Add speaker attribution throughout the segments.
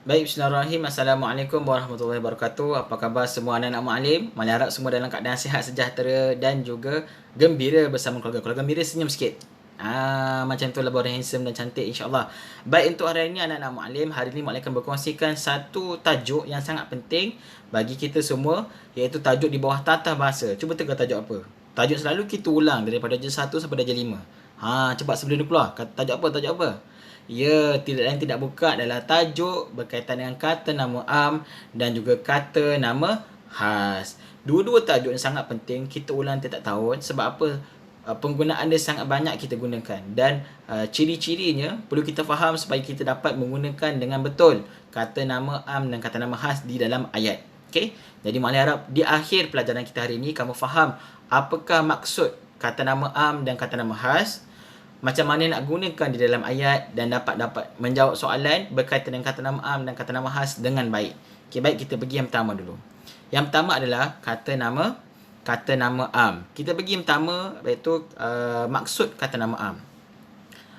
Speaker 1: Baik, bismillahirrahmanirrahim. Assalamualaikum warahmatullahi wabarakatuh. Apa khabar semua anak-anak mu'alim? Mali harap semua dalam keadaan sihat, sejahtera dan juga gembira bersama keluarga. Kalau gembira, senyum sikit. Macam tu lah baru handsome dan cantik, insyaAllah. Baik, untuk hari ini anak-anak mu'alim, hari ini mu'alim akan berkongsikan satu tajuk yang sangat penting bagi kita semua, iaitu tajuk di bawah tata bahasa. Cuba tengok tajuk apa? Tajuk selalu kita ulang daripada darjah 1 sampai darjah 5. Cepat sebelum dia keluar. Tajuk apa? Tajuk apa? Ya, tidak lain tidak bukan adalah tajuk berkaitan dengan kata nama am dan juga kata nama khas. Dua-dua tajuk yang sangat penting kita ulang tiap tahun sebab apa? Penggunaan dia sangat banyak kita gunakan dan ciri-cirinya perlu kita faham supaya kita dapat menggunakan dengan betul kata nama am dan kata nama khas di dalam ayat. Okey? Jadi Mak harap di akhir pelajaran kita hari ini kamu faham apakah maksud kata nama am dan kata nama khas, macam mana nak gunakan di dalam ayat dan dapat menjawab soalan berkaitan dengan kata nama am dan kata nama khas dengan baik. Okey, baik, kita pergi yang pertama dulu. Yang pertama adalah kata nama am. Kita pergi yang pertama iaitu maksud kata nama am.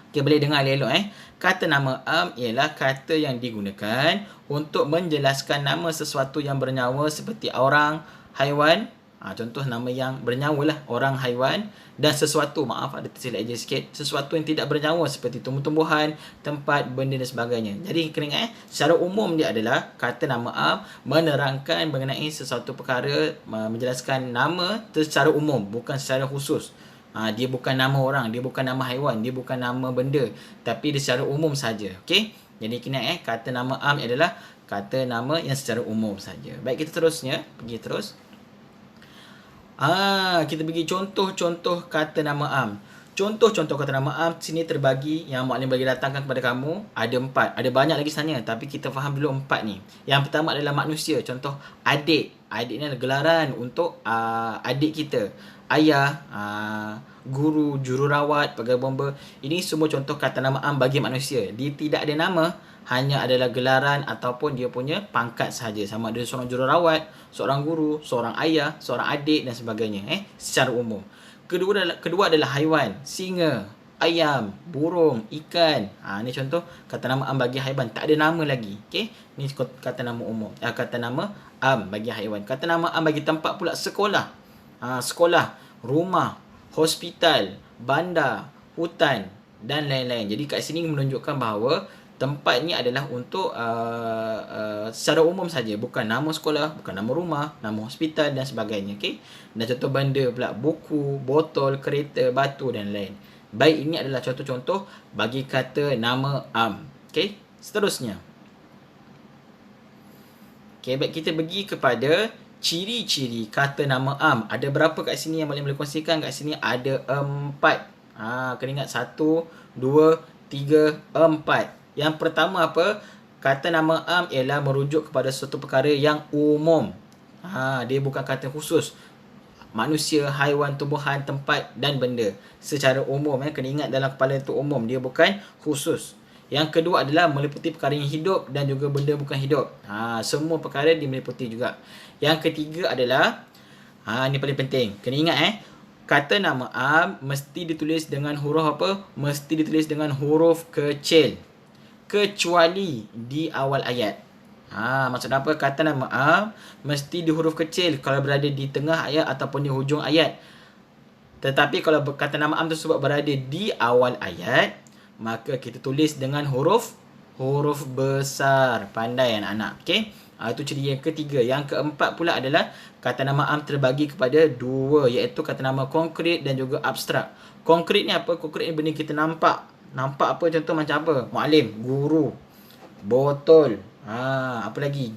Speaker 1: Okey, boleh dengar elok Kata nama am ialah kata yang digunakan untuk menjelaskan nama sesuatu yang bernyawa seperti orang, haiwan. Contoh nama yang bernyawa lah, orang, haiwan dan sesuatu, maaf ada tersilap je sikit, sesuatu yang tidak bernyawa seperti tumbuh-tumbuhan, tempat, benda dan sebagainya. Jadi kena ingat secara umum dia adalah kata nama am menerangkan mengenai sesuatu perkara, menjelaskan nama secara umum, bukan secara khusus. Dia bukan nama orang, dia bukan nama haiwan, dia bukan nama benda, tapi dia secara umum saja. Okey? Jadi kena kata nama am adalah kata nama yang secara umum saja. Baik, kita terusnya, pergi terus. Kita bagi contoh-contoh kata nama am. Contoh-contoh kata nama am sini terbagi, yang Mak Lim bagi datangkan kepada kamu ada 4. Ada banyak lagi sebenarnya, tapi kita faham dulu 4 ni. Yang pertama adalah manusia. Contoh adik. Adik ni adalah gelaran untuk adik kita. Ayah, guru, jururawat, pegawai bomba. Ini semua contoh kata nama am bagi manusia. Dia tidak ada nama, hanya adalah gelaran ataupun dia punya pangkat sahaja. Sama ada seorang jururawat, seorang guru, seorang ayah, seorang adik dan sebagainya. Secara umum. Kedua adalah haiwan. Singa, ayam, burung, ikan. Ni contoh kata nama am bagi haiwan. Tak ada nama lagi. Okey? Ni kata nama umum. Kata nama am bagi haiwan. Kata nama am bagi tempat pula sekolah. Sekolah, rumah, hospital, bandar, hutan dan lain-lain. Jadi kat sini menunjukkan bahawa tempat ni adalah untuk secara umum saja, bukan nama sekolah, bukan nama rumah, nama hospital dan sebagainya. Okey. Dan contoh benda pula buku, botol, kereta, batu dan lain. Baik, ini adalah contoh-contoh bagi kata nama am. Okey. Seterusnya. Okey, baik, kita pergi kepada ciri-ciri kata nama am. Ada berapa kat sini yang boleh kongsikan? Kat sini ada 4. Kena ingat 1, 2, 3, 4. Yang pertama apa? Kata nama am ialah merujuk kepada suatu perkara yang umum. Dia bukan kata khusus. Manusia, haiwan, tumbuhan, tempat dan benda. Secara umum, kena ingat dalam kepala itu umum. Dia bukan khusus. Yang kedua adalah meliputi perkara yang hidup dan juga benda bukan hidup. Semua perkara dimeliputi juga. Yang ketiga adalah, ni paling penting. Kena ingat kata nama am mesti ditulis dengan huruf apa? Mesti ditulis dengan huruf kecil. Kecuali di awal ayat. Maksud apa? Kata nama am mesti di huruf kecil kalau berada di tengah ayat ataupun di hujung ayat. Tetapi kalau kata nama am tersebut berada di awal ayat, maka kita tulis dengan huruf besar. Pandai anak-anak. Okey? Itu ciri yang ketiga. Yang keempat pula adalah kata nama am terbagi kepada 2, iaitu kata nama konkret dan juga abstrak. Konkret ni apa? Konkret ni benda kita nampak. Nampak apa? Contoh macam apa? Mu'alim, guru, botol, apa lagi?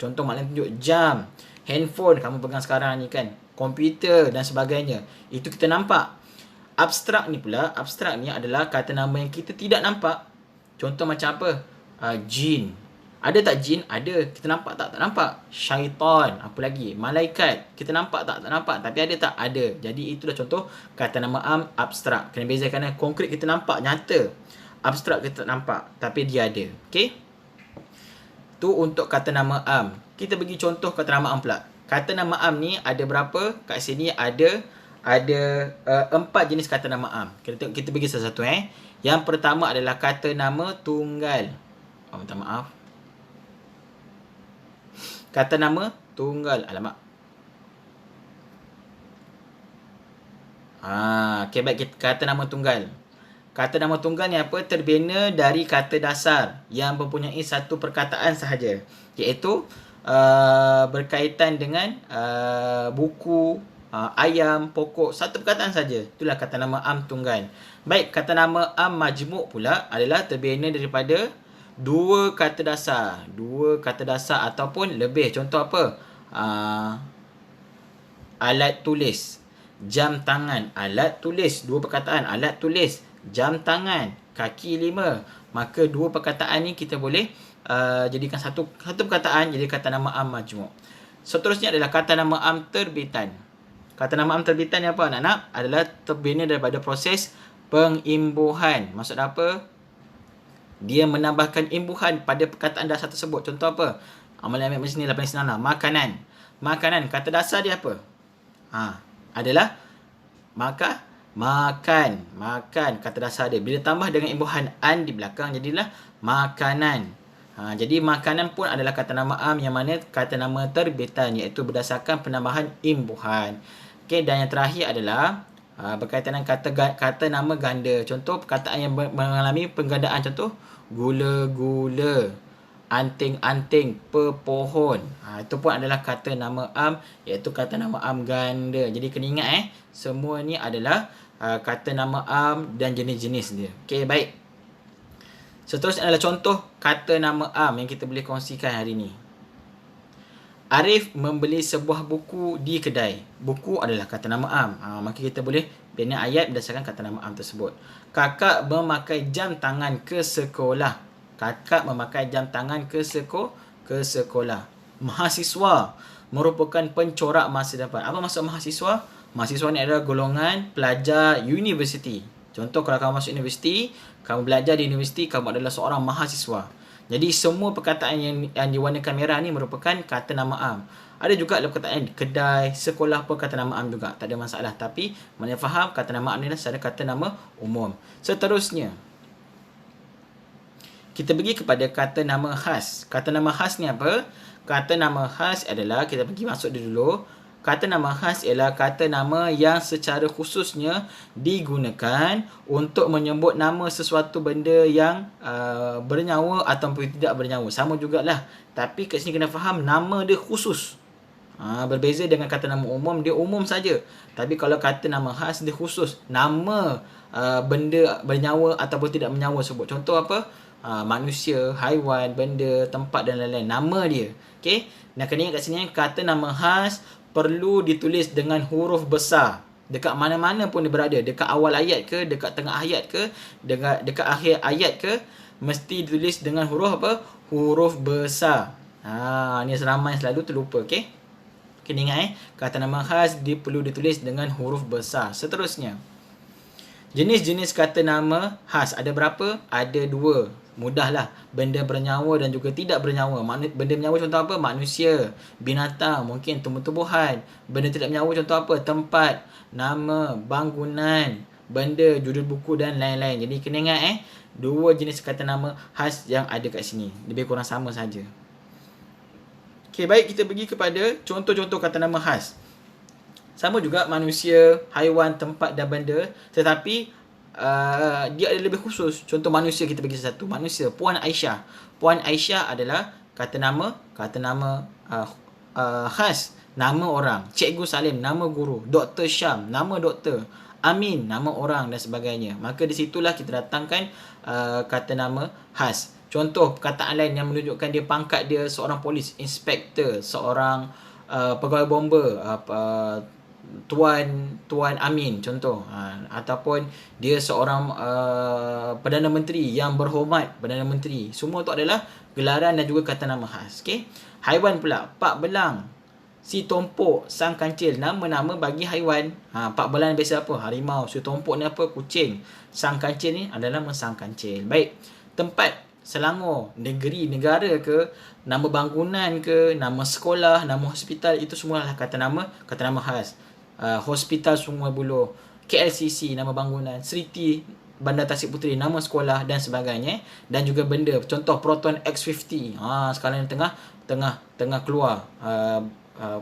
Speaker 1: Contoh Mu'alim tunjuk jam, handphone kamu pegang sekarang ni kan, komputer dan sebagainya. Itu kita nampak. Abstrak ni pula, abstrak ni adalah kata nama yang kita tidak nampak. Contoh macam apa? Jin. Ada tak jin? Ada. Kita nampak tak? Tak nampak. Syaitan. Apa lagi? Malaikat. Kita nampak tak? Tak nampak. Tapi ada tak? Ada. Jadi itulah contoh kata nama am abstrak. Kena bezakan konkret kita nampak, nyata. Abstrak kita tak nampak. Tapi dia ada. Okey? Tu untuk kata nama am. Kita bagi contoh kata nama am pula. Kata nama am ni ada berapa? Kat sini ada 4 jenis kata nama am. Kita bagi satu-satu. Yang pertama adalah kata nama tunggal. Minta maaf. Kata nama tunggal. Alamak. Okey, baik. Kata nama tunggal. Kata nama tunggal ni apa? Terbina dari kata dasar yang mempunyai satu perkataan sahaja. Iaitu berkaitan dengan buku, ayam, pokok. Satu perkataan saja. Itulah kata nama am tunggal. Baik, kata nama am majmuk pula adalah terbina daripada dua kata dasar. Dua kata dasar ataupun lebih. Contoh apa? Alat tulis, jam tangan. Alat tulis, dua perkataan. Alat tulis, jam tangan, kaki 5. Maka dua perkataan ni kita boleh jadikan satu perkataan jadi kata nama am majmuk. Seterusnya adalah kata nama am terbitan. Kata nama am terbitan ni apa anak-anak? Adalah terbina daripada proses pengimbuhan. Maksud apa? Dia menambahkan imbuhan pada perkataan dasar tersebut. Contoh apa? Amalan ambil macam ni lah paling senang lah. Makanan. Makanan. Kata dasar dia apa? Adalah makan. Kata dasar dia. Bila tambah dengan imbuhan an di belakang, jadilah makanan. Jadi makanan pun adalah kata nama am yang mana kata nama terbitan, iaitu berdasarkan penambahan imbuhan. Okey, dan yang terakhir adalah berkaitan dengan kata nama ganda. Contoh perkataan yang mengalami penggandaan. Contoh gula-gula, anting-anting, pepohon. Itu pun adalah kata nama am, iaitu kata nama am ganda. Jadi kena ingat semua ni adalah kata nama am dan jenis-jenis dia. Okey, baik. Seterusnya adalah contoh kata nama am yang kita boleh kongsikan hari ni. Arif membeli sebuah buku di kedai. Buku adalah kata nama am. Maka kita boleh bina ayat berdasarkan kata nama am tersebut. Kakak memakai jam tangan ke sekolah. Kakak memakai jam tangan ke sekolah. Mahasiswa merupakan pencorak masa depan. Apa maksud mahasiswa? Mahasiswa ni adalah golongan pelajar universiti. Contoh kalau kamu masuk universiti, kamu belajar di universiti, kamu adalah seorang mahasiswa. Jadi semua perkataan yang diwarnakan merah ni merupakan kata nama am. Ada juga perkataan kedai, sekolah pun kata nama am juga. Tak ada masalah. Tapi mana faham kata nama am ni adalah kata nama umum. Seterusnya, kita pergi kepada kata nama khas. Kata nama khas ni apa? Kata nama khas adalah, kita pergi masuk dulu. Kata nama khas ialah kata nama yang secara khususnya digunakan untuk menyebut nama sesuatu benda yang bernyawa ataupun tidak bernyawa. Sama jugalah. Tapi kat sini kena faham nama dia khusus. Berbeza dengan kata nama umum, dia umum saja. Tapi kalau kata nama khas, dia khusus. Nama benda bernyawa ataupun tidak bernyawa sebut. Contoh apa? Manusia, haiwan, benda, tempat dan lain-lain. Nama dia. Okey? Nak kena ingat kat sini, kata nama khas perlu ditulis dengan huruf besar. Dekat mana-mana pun dia berada. Dekat awal ayat ke, dekat tengah ayat ke, dekat akhir ayat ke, mesti ditulis dengan huruf apa? Huruf besar. Ni seramai selalu terlupa. Okey? Kena ingat kata nama khas dia perlu ditulis dengan huruf besar. Seterusnya, jenis-jenis kata nama khas ada berapa? Ada 2. Mudahlah. Benda bernyawa dan juga tidak bernyawa. Benda bernyawa contoh apa? Manusia, binatang, mungkin tumbuh-tumbuhan. Benda tidak bernyawa contoh apa? Tempat, nama, bangunan, benda, judul buku dan lain-lain. Jadi kena ingat 2 jenis kata nama khas yang ada kat sini. Lebih kurang sama saja. Okey, baik, kita pergi kepada contoh-contoh kata nama khas. Sama juga manusia, haiwan, tempat dan benda, tetapi dia ada lebih khusus. Contoh manusia, kita bagi satu. Manusia, Puan Aisyah. Puan Aisyah adalah kata nama khas, nama orang. Cikgu Salim, nama guru. Dr. Syam, nama doktor. Amin, nama orang dan sebagainya. Maka di situlah kita datangkan kata nama khas. Contoh perkataan lain yang menunjukkan dia pangkat dia seorang polis, inspektor, seorang pegawai bomba, Tuan Amin contoh, ataupun dia seorang Perdana Menteri yang berhormat, Perdana Menteri. Semua tu adalah gelaran dan juga kata nama khas. Okey. Haiwan pula, Pak Belang, Si Tompok, Sang Kancil, nama-nama bagi haiwan. Pak Belang biasa apa? Harimau. Si Tompok ni apa? Kucing. Sang Kancil ni adalah nama Sang Kancil. Baik. Tempat, Selangor, negeri, negara ke, nama bangunan ke, nama sekolah, nama hospital, itu semua adalah kata nama khas. Hospital Sungai Buloh, KLCC, nama bangunan, Seriti, Bandar Tasik Puteri, nama sekolah dan sebagainya, dan juga benda. Contoh Proton X50. Sekarang ni tengah keluar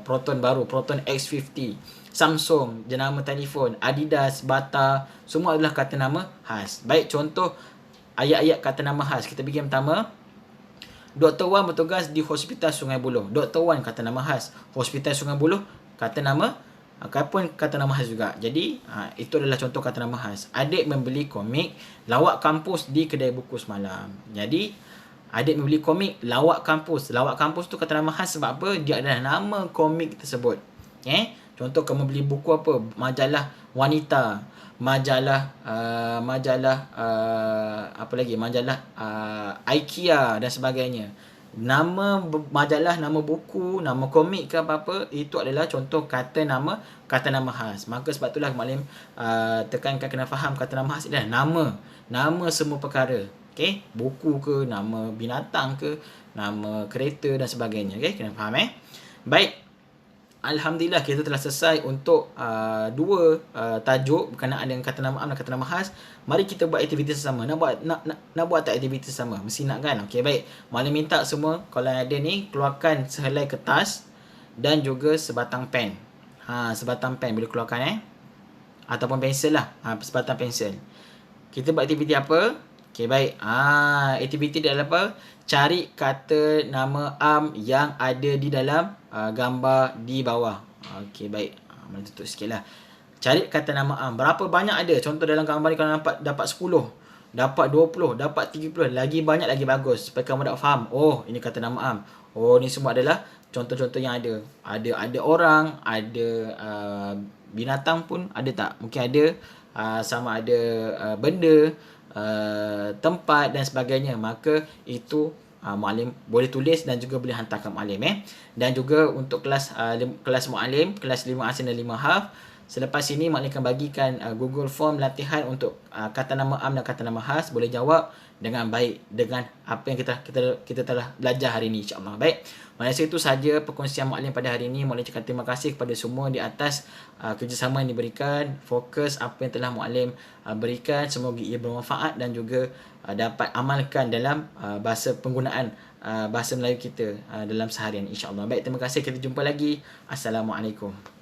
Speaker 1: Proton baru, Proton X50. Samsung, jenama telefon, Adidas, Bata, semua adalah kata nama khas. Baik, contoh ayat-ayat kata nama khas. Kita pergi yang pertama. Dr. Wan bertugas di Hospital Sungai Buloh. Dr. Wan kata nama khas. Hospital Sungai Buloh kata nama pun kata nama khas juga. Jadi itu adalah contoh kata nama khas. Adik membeli komik Lawak Kampus di kedai buku semalam. Jadi adik membeli komik Lawak Kampus. Lawak Kampus tu kata nama khas sebab apa? Dia adalah nama komik tersebut. Contoh kamu beli buku apa? Majalah wanita, majalah apa lagi? Majalah IKEA dan sebagainya. Nama majalah, nama buku, nama komik ke apa-apa, itu adalah contoh kata nama khas. Maka sebab itulah maklim tekankan kena faham kata nama khas adalah nama semua perkara. Okey, buku ke, nama binatang ke, nama kereta dan sebagainya. Okey, kena faham Baik. Alhamdulillah kita telah selesai untuk dua tajuk berkenaan dengan kata nama am dan kata nama khas. Mari kita buat aktiviti sesama. Nak buat tak aktiviti sesama? Mesti nak kan? Okey, baik. Malam minta semua kalau ada ni keluarkan sehelai kertas dan juga sebatang pen. Sebatang pen boleh keluarkan ataupun pensel lah. Sebatang pensel. Kita buat aktiviti apa? Okey, baik. Aktiviti dia adalah apa? Cari kata nama am yang ada di dalam gambar di bawah. Okey, baik. Mana tutup sikit lah. Cari kata nama am. Berapa banyak ada? Contoh dalam gambar ni kalau dapat 10, dapat 20, dapat 30. Lagi banyak lagi bagus. Supaya kamu dapat faham. Oh, ini kata nama am. Oh, ni semua adalah contoh-contoh yang ada. Ada orang, ada binatang pun ada tak? Mungkin ada sama ada benda, tempat dan sebagainya. Maka itu muallim boleh tulis dan juga boleh hantar ke muallim Dan juga untuk kelas muallim, kelas 5 asing dan 5 haf, selepas ini muallim akan bagikan Google Form latihan untuk kata nama am dan kata nama khas. Boleh jawab dengan baik dengan apa yang kita telah belajar hari ini, insya-Allah. Baik. Maksud itu sahaja perkongsian muallim pada hari ini. Muallim cakap terima kasih kepada semua di atas kerjasama yang diberikan, fokus apa yang telah muallim berikan. Semoga ia bermanfaat dan juga dapat amalkan dalam bahasa penggunaan bahasa Melayu kita dalam seharian, insya-Allah. Baik, terima kasih. Kita jumpa lagi. Assalamualaikum.